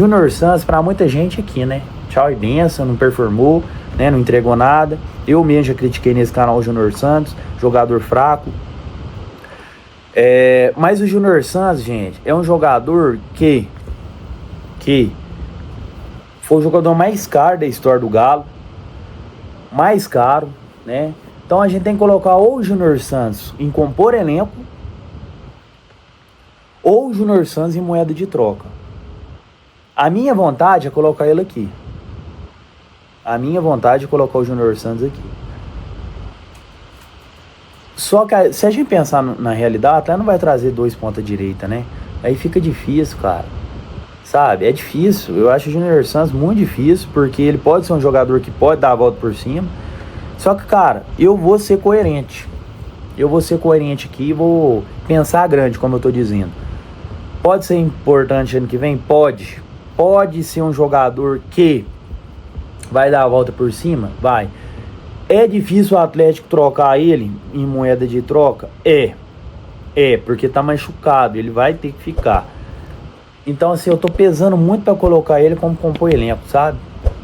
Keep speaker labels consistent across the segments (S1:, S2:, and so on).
S1: Júnior Santos, pra muita gente aqui, né? Tchau e benção, não performou, né? Não entregou nada. Eu mesmo já critiquei nesse canal o Júnior Santos, jogador fraco. Mas o Júnior Santos, gente, é um jogador que foi o jogador mais caro da história do Galo. Mais caro, né? Então a gente tem que colocar ou o Júnior Santos em compor elenco ou o Júnior Santos em moeda de troca. A minha vontade é colocar ele aqui. A minha vontade é colocar o Júnior Santos aqui. Só que se a gente pensar na realidade, ela não vai trazer 2 ponta direita, né? Aí fica difícil, cara. Sabe? É difícil. Eu acho o Júnior Santos muito difícil, porque ele pode ser um jogador que pode dar a volta por cima. Só que, cara, eu vou ser coerente. Eu vou ser coerente aqui e vou pensar grande, como eu tô dizendo. Pode ser importante ano que vem? Pode. Pode ser um jogador que vai dar a volta por cima? Vai. É difícil o Atlético trocar ele em moeda de troca? Porque tá machucado, ele vai ter que ficar. Então, assim, eu tô pesando muito pra colocar ele como compor elenco, sabe?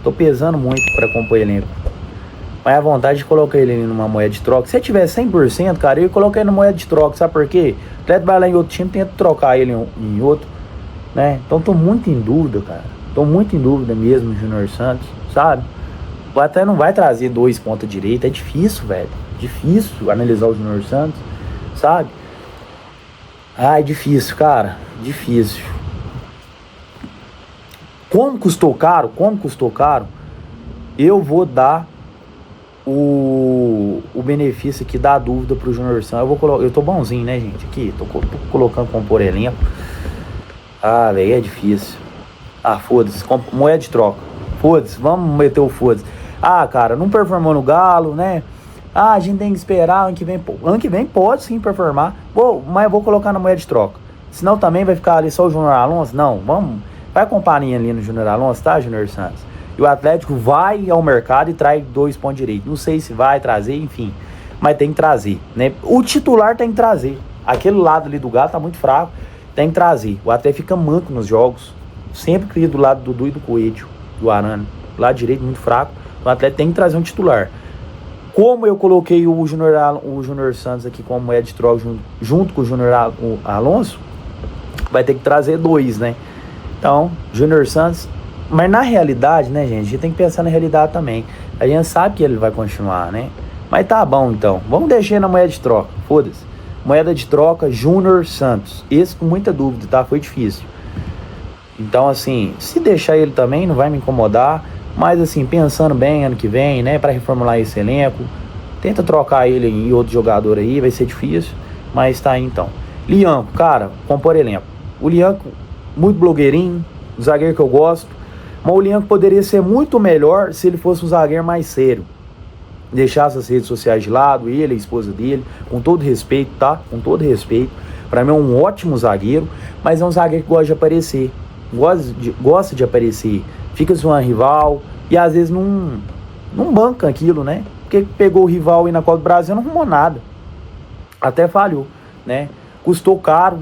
S1: Tô pesando muito pra compor elenco. Mas a vontade de colocar ele numa moeda de troca, se ele tiver 100%, cara, eu ia colocar ele numa moeda de troca, sabe por quê? O Atlético vai lá em outro time, tenta trocar ele em outro, né? Então tô muito em dúvida, cara. Tô muito em dúvida mesmo, Júnior Santos, sabe? O Atlético não vai trazer 2 ponta direita, é difícil, velho. Difícil analisar o Júnior Santos, sabe? É difícil, cara. Difícil. Como custou caro, eu vou dar o benefício aqui da dúvida pro Júnior Santos. Eu tô bonzinho, né, gente? Aqui, tô colocando compor elenco. Velho, é difícil. Foda-se, moeda de troca. Foda-se, vamos meter o foda-se. Cara, não performou no Galo, né? A gente tem que esperar ano que vem. Ano que vem pode sim performar. Mas eu vou colocar na moeda de troca. Senão também vai ficar ali só o Júnior Alonso. Não, vamos. Vai com parinha ali no Júnior Alonso, tá, Júnior Santos? E o Atlético vai ao mercado e traz 2 pontos direitos. Não sei se vai trazer, enfim. Mas tem que trazer, né? O titular tem que trazer. Aquele lado ali do Galo tá muito fraco. Tem que trazer. O Atlético fica manco nos jogos. Sempre cria do lado do Dudu e do Coelho, do Arana. Do lado direito muito fraco. O Atlético tem que trazer um titular. Como eu coloquei o Júnior Santos aqui como moeda de troca junto com o Júnior Alonso, vai ter que trazer 2, né? Então, Júnior Santos. Mas na realidade, né, gente? A gente tem que pensar na realidade também. A gente sabe que ele vai continuar, né? Mas tá bom, então. Vamos deixar na moeda de troca. Foda-se. Moeda de troca, Júnior Santos. Esse com muita dúvida, tá? Foi difícil. Então, assim, se deixar ele também, não vai me incomodar. Mas, assim, pensando bem ano que vem, né? Pra reformular esse elenco. Tenta trocar ele em outro jogador aí. Vai ser difícil. Mas tá aí, então. Lianco, cara, compor elenco. O Lianco, muito blogueirinho. Zagueiro que eu gosto. Mas o Lianco poderia ser muito melhor se ele fosse um zagueiro mais sério. Deixasse as redes sociais de lado, ele, a esposa dele, com todo respeito, tá? Com todo respeito. Pra mim é um ótimo zagueiro, mas é um zagueiro que gosta de aparecer. Gosta de aparecer. Fica zoando rival e às vezes não banca aquilo, né? Porque pegou o rival aí na Copa do Brasil não arrumou nada. Até falhou, né? Custou caro,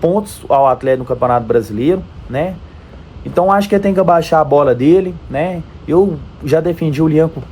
S1: pontos ao Atlético no Campeonato Brasileiro, né? Então acho que ele tem que abaixar a bola dele, né? Eu já defendi o Lianco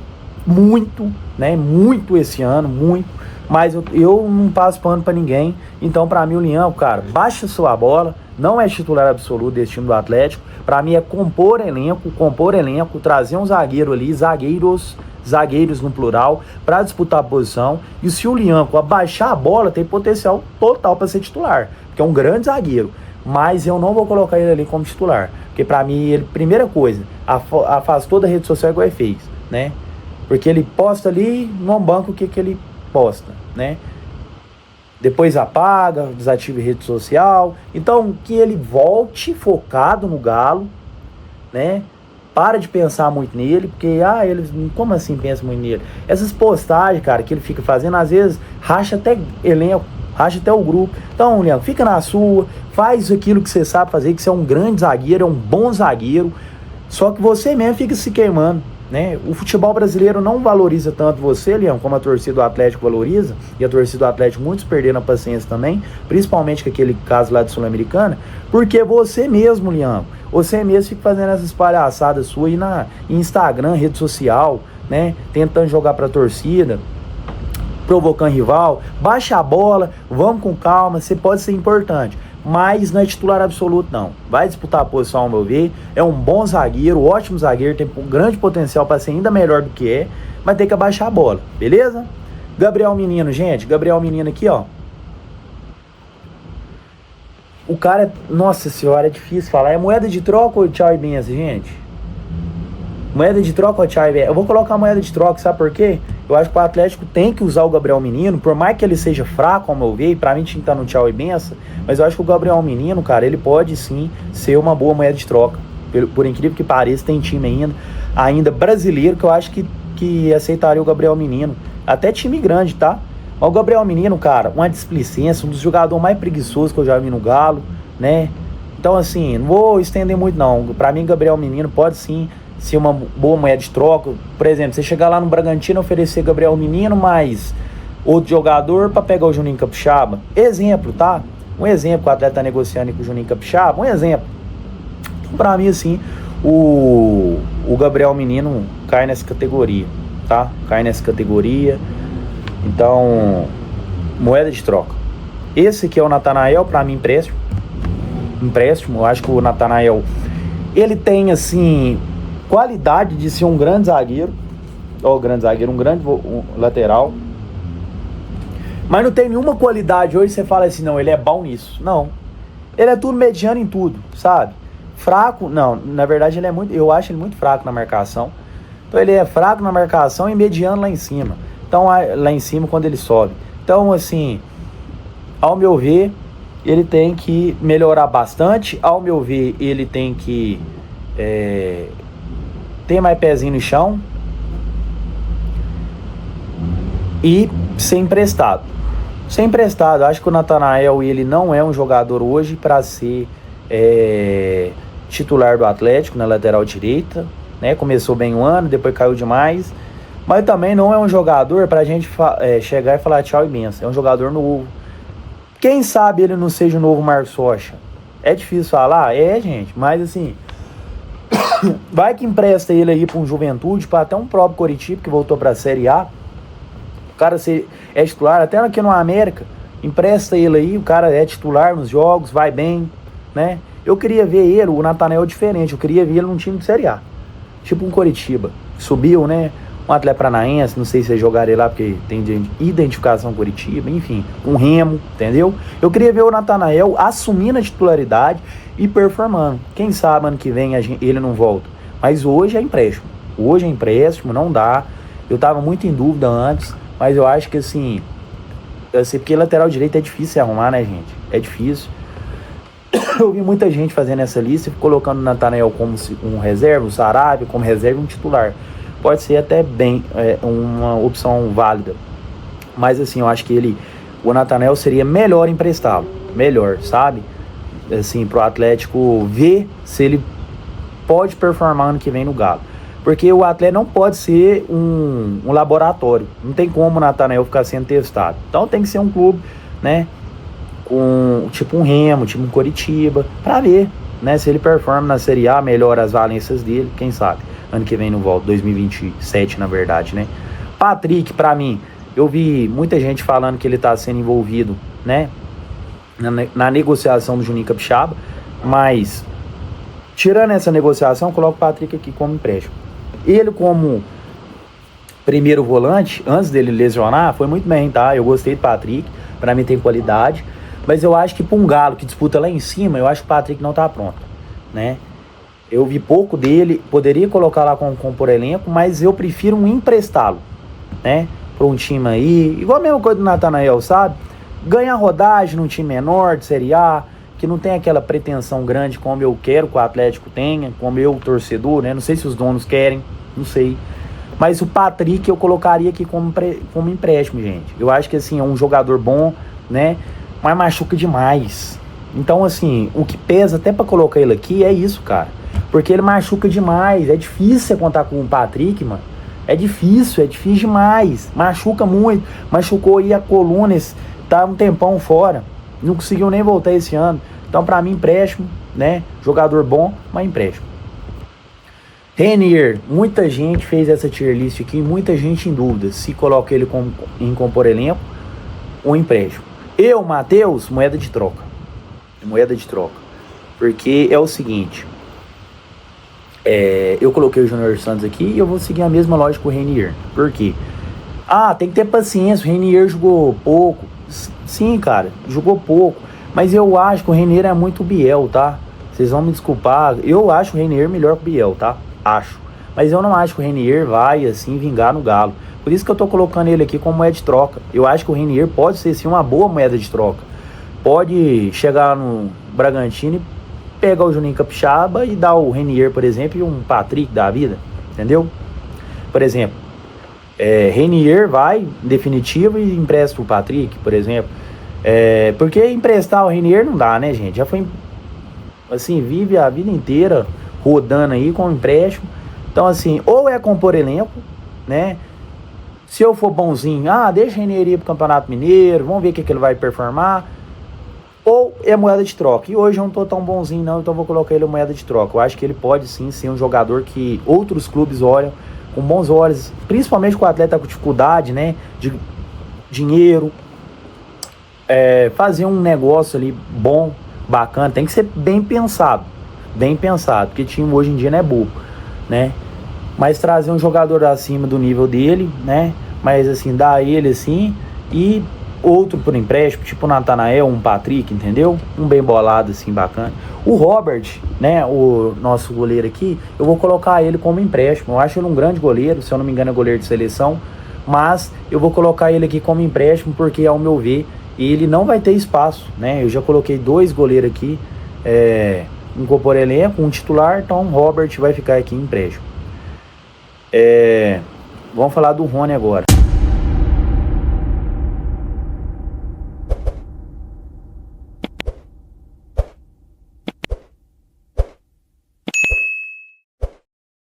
S1: muito, né? Muito esse ano, muito. Mas eu não passo pano pra ninguém. Então pra mim o Lianco, cara, baixa sua bola. Não é titular absoluto desse time do Atlético. Pra mim é compor elenco, trazer um zagueiro ali, zagueiros no plural, pra disputar a posição. E se o Lianco abaixar a bola, tem potencial total pra ser titular. Porque é um grande zagueiro. Mas eu não vou colocar ele ali como titular. Porque pra mim, ele, primeira coisa, afastou da rede social igual ele fez, né? Porque ele posta ali, no banco o que ele posta, né? Depois apaga, desativa a rede social. Então, que ele volte focado no Galo, né? Para de pensar muito nele, porque, ele, como assim pensa muito nele? Essas postagens, cara, que ele fica fazendo, às vezes, racha até elenco, racha até o grupo. Então, Leandro, fica na sua, faz aquilo que você sabe fazer, que você é um grande zagueiro, é um bom zagueiro, só que você mesmo fica se queimando. né? O futebol brasileiro não valoriza tanto você, Leão, como a torcida do Atlético valoriza, e a torcida do Atlético muitos perderam a paciência também, principalmente com aquele caso lá de Sul-Americana, porque você mesmo, Leão, você mesmo fica fazendo essas palhaçadas suas aí em Instagram, rede social, né? Tentando jogar pra torcida, provocando rival. Baixa a bola, vamos com calma, você pode ser importante, mas não é titular absoluto não. Vai disputar a posição, ao meu ver, é um bom zagueiro, ótimo zagueiro, tem um grande potencial para ser ainda melhor do que é, mas tem que abaixar a bola, beleza? Gabriel Menino, gente, Gabriel Menino aqui, ó. O cara, nossa senhora, é difícil falar, é moeda de troca ou tchau e benção, gente? Moeda de troca ou tchau e benção? Eu vou colocar moeda de troca, sabe por quê? Eu acho que o Atlético tem que usar o Gabriel Menino, por mais que ele seja fraco, ao meu ver, e pra mim tinha que estar no tchau e benção, mas eu acho que o Gabriel Menino, cara, ele pode sim ser uma boa moeda de troca. Por incrível que pareça, tem time ainda brasileiro que eu acho que aceitaria o Gabriel Menino. Até time grande, tá? Mas o Gabriel Menino, cara, uma displicência, um dos jogadores mais preguiçosos que eu já vi no Galo, né? Então, assim, não vou estender muito, não. Pra mim, Gabriel Menino pode sim ser uma boa moeda de troca. Por exemplo, você chegar lá no Bragantino e oferecer Gabriel Menino mais outro jogador pra pegar o Juninho Capixaba. Exemplo, tá? Um exemplo que o atleta tá negociando com o Juninho Capixaba. Um exemplo. Então, pra mim, assim, o Gabriel Menino cai nessa categoria, tá? Cai nessa categoria. Então, moeda de troca. Esse aqui é o Natanael, pra mim, empréstimo. Eu acho que o Natanael, ele tem, assim, qualidade de ser um grande zagueiro. Um grande lateral. Mas não tem nenhuma qualidade hoje você fala assim, não, ele é bom nisso. Não. Ele é tudo mediano em tudo, sabe? Fraco, não, na verdade eu acho ele muito fraco na marcação. Então ele é fraco na marcação e mediano lá em cima. Então lá em cima quando ele sobe. Então assim, ao meu ver, ele tem que melhorar bastante. Ao meu ver, ele tem que ter mais pezinho no chão e ser emprestado. Acho que o Natanael, ele não é um jogador hoje para ser titular do Atlético na lateral direita, né? Começou bem o ano, depois caiu demais, mas também não é um jogador pra gente chegar e falar tchau e benção. É um jogador novo. Quem sabe ele não seja o novo Marcos Rocha? É difícil falar? Gente, mas assim, vai que empresta ele aí pra um Juventude, pra até um próprio Coritiba que voltou pra Série A. O cara é titular, até aqui no América, empresta ele aí, o cara é titular nos jogos, vai bem, né? Eu queria ver ele, o Natanael diferente, eu queria ver ele num time de Série A, tipo um Coritiba, subiu, né? Um Atlético Paranaense, não sei se jogarem lá porque tem identificação Coritiba, enfim, um Remo, entendeu? Eu queria ver o Natanael assumindo a titularidade e performando. Quem sabe ano que vem ele não volta, mas hoje é empréstimo, não dá. Eu tava muito em dúvida antes, mas eu acho que assim, porque lateral direito é difícil arrumar, né, gente? É difícil. Eu vi muita gente fazendo essa lista e colocando o Natanael como um reserva, o Sarabia como reserva e um titular. Pode ser até bem uma opção válida. Mas assim, eu acho que o Natanael seria melhor emprestá-lo. Melhor, sabe? Assim, pro Atlético ver se ele pode performar ano que vem no Galo. Porque o Atlético não pode ser um laboratório. Não tem como o Natanael ficar sendo testado. Então tem que ser um clube, né? Com tipo um Remo, tipo um Coritiba, pra ver, né? Se ele performa na Série A, melhora as valências dele, quem sabe? Ano que vem não volta, 2027 na verdade, né? Patrick, pra mim, eu vi muita gente falando que ele tá sendo envolvido, né? Na negociação do Juninho Capixaba, mas tirando essa negociação, eu coloco o Patrick aqui como empréstimo. Ele como primeiro volante, antes dele lesionar, foi muito bem, tá? Eu gostei do Patrick, pra mim tem qualidade, mas eu acho que pra um Galo que disputa lá em cima, eu acho que o Patrick não tá pronto, né? Eu vi pouco dele, poderia colocar lá como por elenco, mas eu prefiro emprestá-lo, né? Pra um time aí, igual a mesma coisa do Natanael, sabe? Ganhar rodagem num time menor, de Série A, que não tem aquela pretensão grande como eu quero que o Atlético tenha, como eu, torcedor, né? Não sei se os donos querem, não sei. Mas o Patrick eu colocaria aqui como empréstimo, gente. Eu acho que assim, é um jogador bom, né? Mas machuca demais. Então assim, o que pesa até pra colocar ele aqui é isso, cara. Porque ele machuca demais. É difícil você contar com o Patrick, mano. É difícil demais. Machuca muito. Machucou aí a coluna, tá um tempão fora. Não conseguiu nem voltar esse ano. Então, pra mim, empréstimo, né? Jogador bom, mas empréstimo. Renier, muita gente fez essa tier list aqui, muita gente em dúvida se coloca ele em compor elenco ou empréstimo. Eu, Matheus, moeda de troca. Moeda de troca. Porque é o seguinte, eu coloquei o Júnior Santos aqui e eu vou seguir a mesma lógica com o Renier. Por quê? Tem que ter paciência, o Renier jogou pouco. Sim, cara, jogou pouco. Mas eu acho que o Renier é muito Biel, tá? Vocês vão me desculpar. Eu acho o Renier melhor que o Biel, tá? Acho. Mas eu não acho que o Renier vai, assim, vingar no Galo. Por isso que eu tô colocando ele aqui como moeda de troca. Eu acho que o Renier pode ser, sim, uma boa moeda de troca. Pode chegar no Bragantino e pegar o Juninho Capixaba e dar o Renier, por exemplo, e um Patrick da vida. Entendeu? Por exemplo, Renier vai, em definitivo, e empresta o Patrick, por exemplo. Porque emprestar o Renier não dá, né, gente? Já foi, assim, vive a vida inteira rodando aí com empréstimo. Então, assim, ou é compor elenco, né? Se eu for bonzinho, deixa o Renier ir pro Campeonato Mineiro, vamos ver o que ele vai performar. Ou é moeda de troca. E hoje eu não tô tão bonzinho não, então vou colocar ele em moeda de troca. Eu acho que ele pode sim ser um jogador que outros clubes olham com bons olhos, principalmente com o atleta com dificuldade, né? De dinheiro. Fazer um negócio ali bom, bacana, tem que ser bem pensado, porque time hoje em dia não é bobo, né? Mas trazer um jogador acima do nível dele, né? Mas assim, dar ele assim, e outro por empréstimo, tipo o Natanael, um Patrick, entendeu? Um bem bolado assim, bacana. O Robert, né, o nosso goleiro aqui, eu vou colocar ele como empréstimo. Eu acho ele um grande goleiro, se eu não me engano é goleiro de seleção, mas eu vou colocar ele aqui como empréstimo porque, ao meu ver, ele não vai ter espaço, né? Eu já coloquei 2 goleiros aqui, incorporei elenco, um titular, então o Robert vai ficar aqui em empréstimo. Vamos falar do Rony agora.